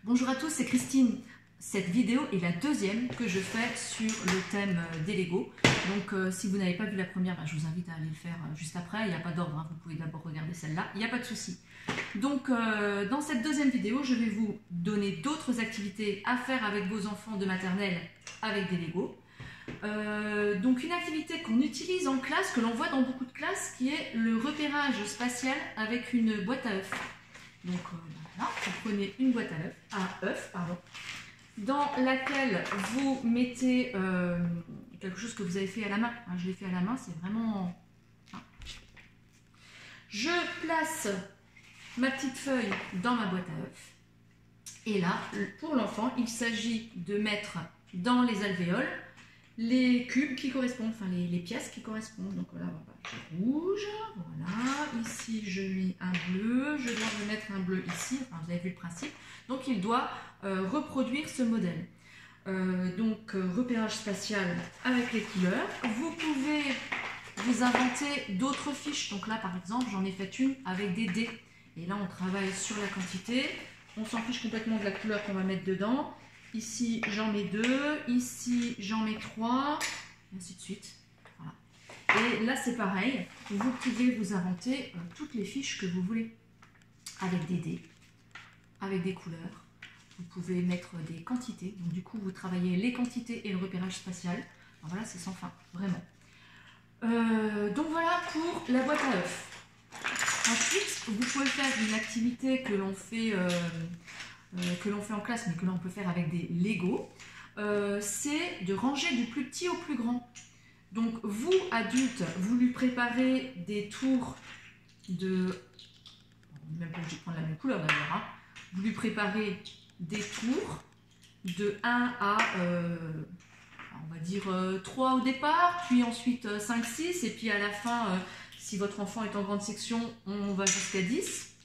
Bonjour à tous, c'est Christine. Cette vidéo est la deuxième que je fais sur le thème des Lego. Donc si vous n'avez pas vu la première, je vous invite à aller le faire juste après. Il n'y a pas d'ordre, hein. Vous pouvez d'abord regarder celle-là, il n'y a pas de souci. Donc dans cette deuxième vidéo, je vais vous donner d'autres activités à faire avec vos enfants de maternelle avec des Lego. Donc une activité qu'on utilise en classe, que l'on voit dans beaucoup de classes, qui est le repérage spatial avec une boîte à œufs. Donc voilà, vous prenez une boîte à œufs, dans laquelle vous mettez quelque chose que vous avez fait à la main. Je l'ai fait à la main, c'est vraiment... Je place ma petite feuille dans ma boîte à œufs. Et là, pour l'enfant, il s'agit de mettre dans les alvéoles les cubes qui correspondent, enfin les pièces qui correspondent. Donc là, je rouge, voilà. Ici, je mets un bleu. Je dois remettre un bleu ici. Enfin, vous avez vu le principe. Donc, il doit reproduire ce modèle. Donc, repérage spatial avec les couleurs. Vous pouvez vous inventer d'autres fiches. Donc là, par exemple, j'en ai fait une avec des dés. Et là, on travaille sur la quantité. On s'en fiche complètement de la couleur qu'on va mettre dedans. Ici, j'en mets 2. Ici, j'en mets 3. Et ainsi de suite. Voilà. Et là, c'est pareil. Vous pouvez vous inventer toutes les fiches que vous voulez. Avec des dés, avec des couleurs. Vous pouvez mettre des quantités. Donc, du coup, vous travaillez les quantités et le repérage spatial. Alors, voilà, c'est sans fin, vraiment. Donc, voilà pour la boîte à œufs. Ensuite, vous pouvez faire une activité que l'on fait en classe, mais que l'on peut faire avec des Lego, c'est de ranger du plus petit au plus grand. Donc vous, adultes, vous lui préparez des tours de... Même pas obligé de prendre la même couleur d'ailleurs. Hein. Vous lui préparez des tours de 1 à, on va dire, 3 au départ, puis ensuite 5, 6, et puis à la fin, si votre enfant est en grande section, on va jusqu'à 10.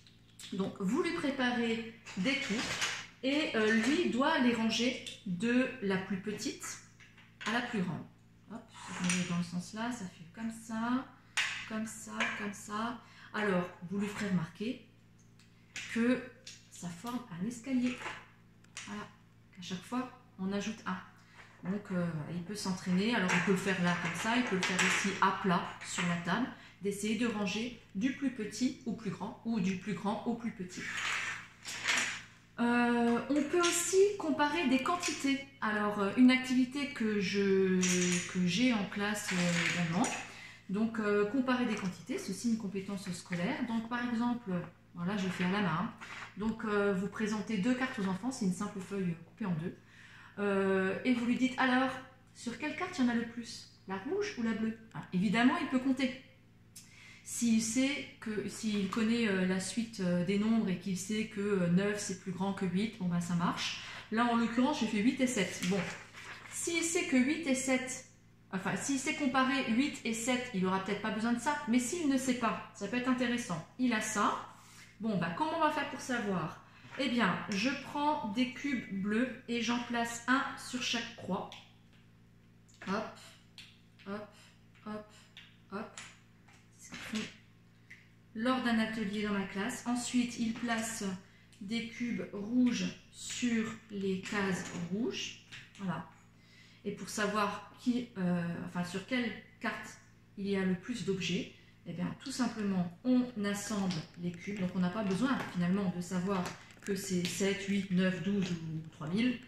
Donc, vous lui préparez des tours et lui doit les ranger de la plus petite à la plus grande. Hop, dans le sens là, ça fait comme ça, comme ça, comme ça. Alors, vous lui ferez remarquer que ça forme un escalier. Voilà, qu'à chaque fois, on ajoute un. Donc, il peut s'entraîner. Alors, il peut le faire là comme ça, il peut le faire ici à plat sur la table, d'essayer de ranger du plus petit au plus grand ou du plus grand au plus petit. On peut aussi comparer des quantités. Alors, une activité que j'ai en classe également. Donc, comparer des quantités, c'est aussi une compétence scolaire. Donc, par exemple, voilà, je fais à la main. Donc, vous présentez 2 cartes aux enfants, c'est une simple feuille coupée en 2. Et vous lui dites, alors, sur quelle carte il y en a le plus? La rouge ou la bleue? Évidemment, il peut compter. S'il connaît la suite des nombres et qu'il sait que 9 c'est plus grand que 8, bon ben ça marche. Là en l'occurrence j'ai fait 8 et 7. Bon, s'il sait que 8 et 7, enfin s'il sait comparer 8 et 7, il n'aura peut-être pas besoin de ça. Mais s'il ne sait pas, ça peut être intéressant. Il a ça. Bon ben comment on va faire pour savoir? Eh bien je prends des cubes bleus et j'en place un sur chaque croix. Hop, hop, hop, hop. Lors d'un atelier dans ma classe. Ensuite, il place des cubes rouges sur les cases rouges. Voilà. Et pour savoir sur quelle carte il y a le plus d'objets, eh bien, tout simplement, on assemble les cubes. Donc, on n'a pas besoin finalement de savoir que c'est 7, 8, 9, 12 ou 3000.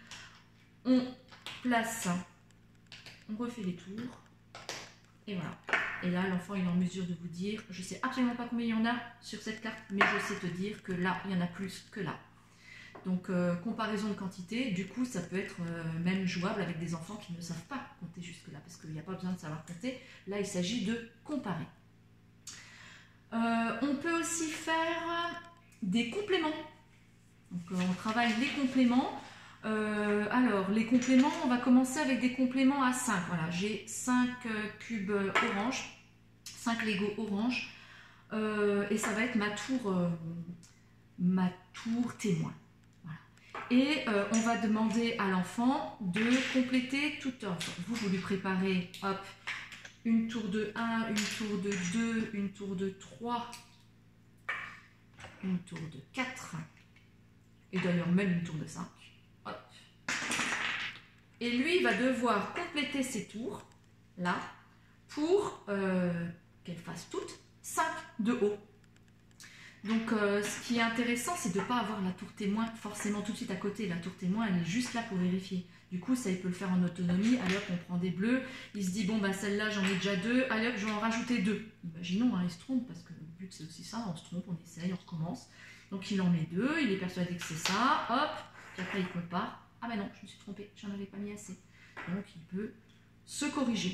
On place, on refait les tours. Et voilà. Et là, l'enfant est en mesure de vous dire, je ne sais absolument pas combien il y en a sur cette carte, mais je sais te dire que là, il y en a plus que là. Donc, comparaison de quantité, du coup, ça peut être même jouable avec des enfants qui ne savent pas compter jusque-là, parce qu'il n'y a pas besoin de savoir compter. Là, il s'agit de comparer. On peut aussi faire des compléments. Donc, on travaille les compléments. Alors, les compléments, on va commencer avec des compléments à 5. Voilà, j'ai 5 cubes orange, 5 Lego orange, et ça va être ma tour témoin. Voilà. Et on va demander à l'enfant de compléter tout ordre. Vous lui préparez, hop, une tour de 1, une tour de 2, une tour de 3, une tour de 4, et d'ailleurs même une tour de 5. Hop. Et lui, il va devoir compléter ses tours, là, pour qu'elles fassent toutes 5 de haut. Donc ce qui est intéressant, c'est de ne pas avoir la tour témoin forcément tout de suite à côté. La tour témoin, elle est juste là pour vérifier. Du coup, ça, il peut le faire en autonomie. Allez hop, on prend des bleus. Il se dit, bon, bah celle-là, j'en ai déjà 2. Allez hop, je vais en rajouter 2. Imaginons, hein, il se trompe, parce que le but, c'est aussi ça. On se trompe, on essaye, on recommence. Donc il en met 2. Il est persuadé que c'est ça. Hop. Puis après, il compare. Ah bah non, je me suis trompée. J'en avais pas mis assez. Donc il peut se corriger.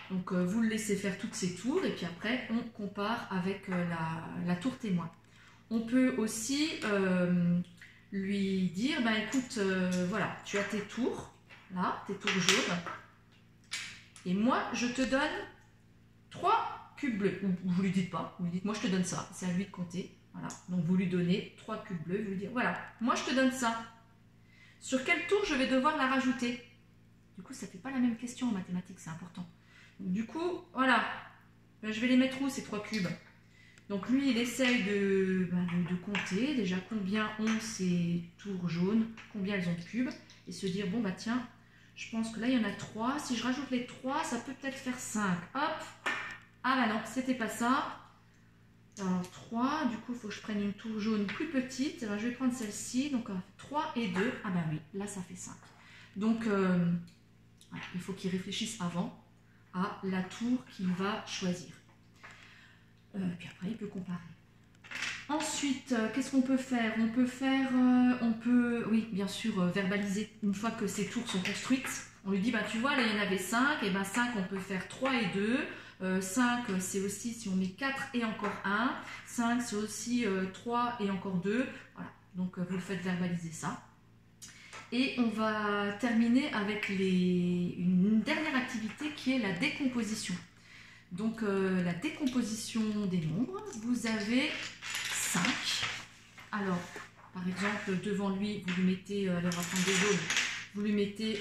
Donc vous le laissez faire toutes ces tours et puis après on compare avec la tour témoin. On peut aussi lui dire, bah écoute, voilà, tu as tes tours, là, tes tours jaunes, et moi je te donne 3 cubes bleus. Ou vous lui dites pas, vous lui dites, moi je te donne ça, c'est à lui de compter. Voilà. Donc vous lui donnez 3 cubes bleus, vous lui dites, voilà, moi je te donne ça. Sur quel tour je vais devoir la rajouter? Du coup ça ne fait pas la même question en mathématiques, c'est important. Du coup, voilà, ben, je vais les mettre où ces 3 cubes? Donc lui, il essaye de compter déjà combien ont ces tours jaunes, combien elles ont de cubes, et se dire, bon bah tiens, je pense que là il y en a 3, si je rajoute les 3, ça peut peut-être faire 5. Hop, ah bah non, c'était pas ça. Alors 3, du coup il faut que je prenne une tour jaune plus petite, alors, je vais prendre celle-ci, donc 3 et 2, ah bah oui, là ça fait 5. Donc voilà, il faut qu'il réfléchisse avant à la tour qu'il va choisir. Puis après, il peut comparer. Ensuite, qu'est-ce qu'on peut faire? On peut, oui, bien sûr, verbaliser. Une fois que ces tours sont construites, on lui dit, bah, tu vois, là, il y en avait 5, et ben 5, on peut faire 3 et 2. 5, c'est aussi, si on met 4 et encore 1. 5, c'est aussi 3 et encore 2. Voilà, donc vous le faites verbaliser ça. Et on va terminer avec une dernière activité qui est la décomposition. Donc la décomposition des nombres, vous avez 5. Alors, par exemple, devant lui, vous lui mettez, allez, on va prendre des jaunes, vous lui mettez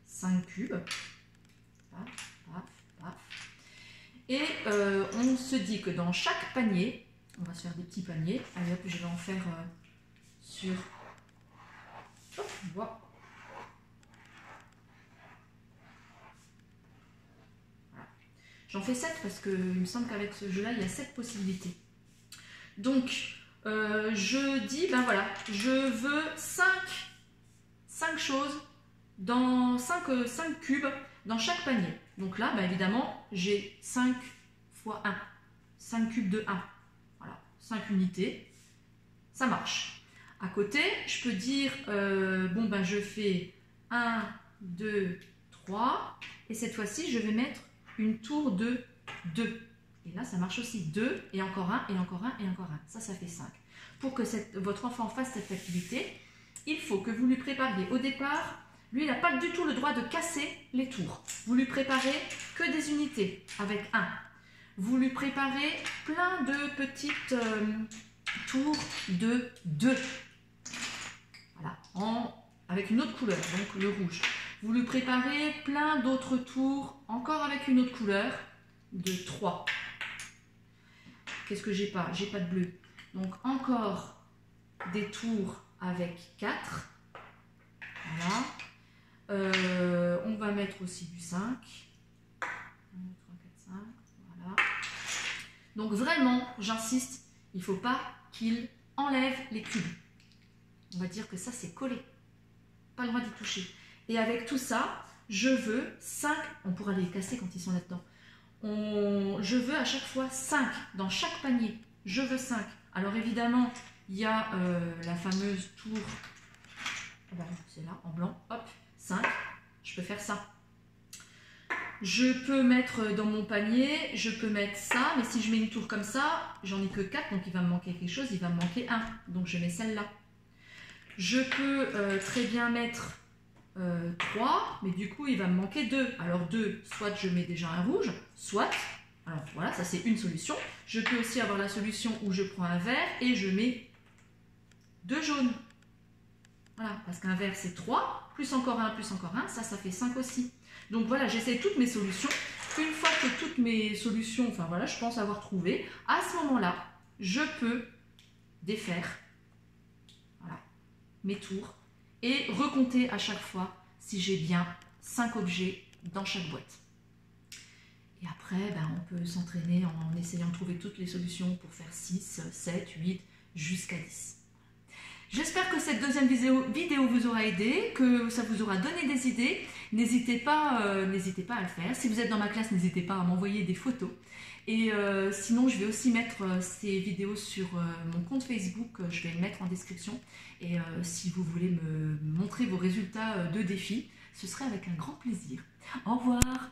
5 cubes. Paf, paf, paf. Et on se dit que dans chaque panier, on va se faire des petits paniers. Allez hop, je vais en faire sur... Hop, voilà. J'en fais 7 parce qu'il me semble qu'avec ce jeu-là, il y a 7 possibilités. Donc, je dis, ben voilà, je veux 5 choses, dans 5 cubes dans chaque panier. Donc là, ben évidemment, j'ai 5 fois 1, 5 cubes de 1. Voilà, 5 unités, ça marche. À côté, je peux dire, bon ben je fais 1, 2, 3, et cette fois-ci, je vais mettre une tour de 2. Et là, ça marche aussi. 2, et encore 1, et encore 1, et encore 1. Ça fait 5. Pour que votre enfant fasse cette activité, il faut que vous lui prépariez au départ, lui, il n'a pas du tout le droit de casser les tours. Vous lui préparez que des unités avec 1. Vous lui préparez plein de petites tours de 2. Voilà, avec une autre couleur, donc le rouge. Vous lui préparez plein d'autres tours, encore avec une autre couleur, de 3. Qu'est-ce que j'ai pas? J'ai pas de bleu. Donc encore des tours avec 4. Voilà. On va mettre aussi du 5. 1, 2, 3, 4, 5. Voilà. Donc vraiment, j'insiste, il ne faut pas qu'il enlève les cubes. On va dire que ça, c'est collé. Pas le droit d'y toucher. Et avec tout ça, je veux 5. On pourra les casser quand ils sont là-dedans. Je veux à chaque fois 5 dans chaque panier. Je veux 5. Alors évidemment, il y a la fameuse tour. C'est là, en blanc. Hop, 5. Je peux faire ça. Je peux mettre dans mon panier, je peux mettre ça. Mais si je mets une tour comme ça, j'en ai que 4. Donc il va me manquer quelque chose. Il va me manquer 1. Donc je mets celle-là. Je peux très bien mettre 3, mais du coup il va me manquer 2. Alors 2, soit je mets déjà un rouge, soit, alors voilà, ça c'est une solution. Je peux aussi avoir la solution où je prends un vert et je mets 2 jaunes. Voilà, parce qu'un vert c'est 3, plus encore un, ça fait 5 aussi. Donc voilà, j'essaie toutes mes solutions. Une fois que toutes mes solutions, enfin voilà, je pense avoir trouvé, à ce moment-là, je peux défaire mes tours et recompter à chaque fois si j'ai bien 5 objets dans chaque boîte. Et après, on peut s'entraîner en essayant de trouver toutes les solutions pour faire 6, 7, 8, jusqu'à 10. J'espère que cette deuxième vidéo vous aura aidé, que ça vous aura donné des idées. N'hésitez pas à le faire. Si vous êtes dans ma classe, n'hésitez pas à m'envoyer des photos. Et sinon, je vais aussi mettre ces vidéos sur mon compte Facebook. Je vais le mettre en description. Et si vous voulez me montrer vos résultats de défi, ce serait avec un grand plaisir. Au revoir!